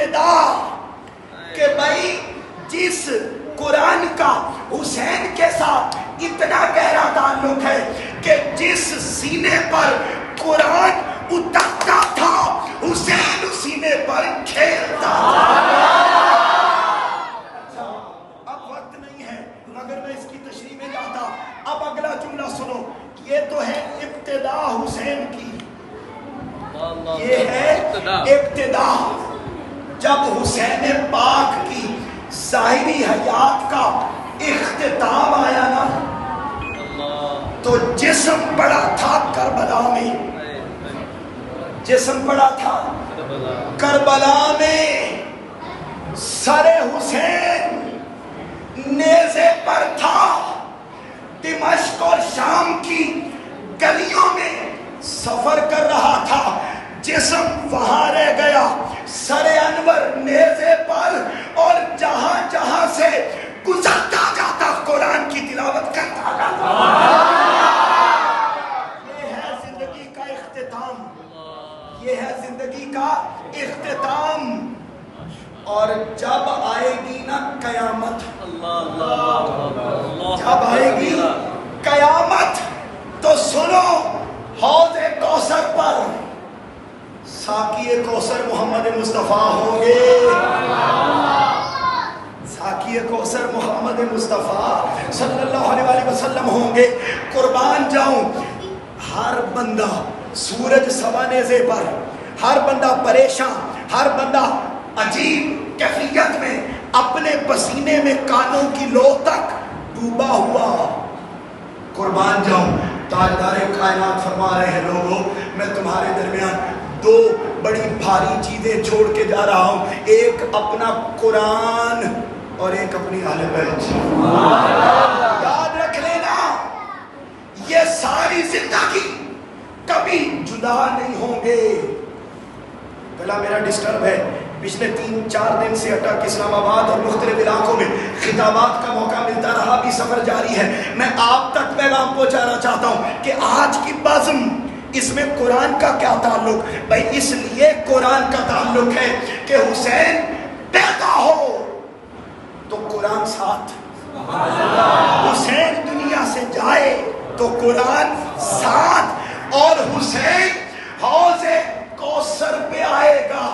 ابتدا کہ بھائی جس قرآن کا حسین کے ساتھ اتنا گہرا تعلق ہے کہ جس سینے پر قرآن اترتا تھا حسین اس سینے پر کھیلتا تھا۔ اب وقت نہیں ہے مگر میں اس کی تشریح میں جاتا۔ اب اگلا جملہ سنو، یہ تو ہے ابتدا حسین کی، یہ ہے ابتدا۔ جب حسین پاک کی ظاہری حیات کا اختتام آیا نا تو جسم پڑا تھا کربلا میں، جسم پڑا تھا کربلا میں، سر حسین نیزے پر تھا، دمشق اور شام کی گلیوں میں سفر کر رہا تھا، جسم وہاں رہ گیا، سر انور نیزے پر، اور جہاں جہاں سے گزرتا جاتا قرآن کی تلاوت کرتا جاتا۔ یہ ہے زندگی کا اختتام، یہ ہے زندگی کا اختتام۔ اور جب آئے گی نا قیامت، جب آئے گی قیامت تو سنو، حوض کوثر پر ساقی کوثر محمد مصطفیٰ ہوں گے، ساقی کوثر محمد مصطفیٰ صلی اللہ علیہ وسلم ہوں گے۔ قربان جاؤں، ہر بندہ سورج سوا نیزے پر، ہر بندہ پریشان، ہر بندہ عجیب کیفیت میں اپنے پسینے میں کانوں کی لو تک ڈوبا ہوا۔ قربان جاؤں، تاجدار کائنات فرما رہے ہیں لوگوں میں تمہارے درمیان دو بڑی بھاری چیزیں چھوڑ کے جا رہا ہوں، ایک اپنا قرآن اور ایک اپنی اہل بیت۔ یاد رکھ لینا یہ ساری زندگی کبھی جدا نہیں ہوں گے۔ گلا میرا ڈسٹرب ہے، پچھلے 3-4 دن سے اٹک اسلام آباد اور مختلف علاقوں میں خطابات کا موقع ملتا رہا، بھی سفر جاری ہے۔ میں آپ تک پیغام پہنچانا چاہتا ہوں کہ آج کی بزم اس میں قرآن کا کیا تعلق؟ بھائی اس لیے قرآن کا تعلق ہے کہ حسین پیدا ہو تو قرآن ساتھ، حسین دنیا سے جائے تو قرآن ساتھ، اور حسین حوض کوثر پہ آئے گا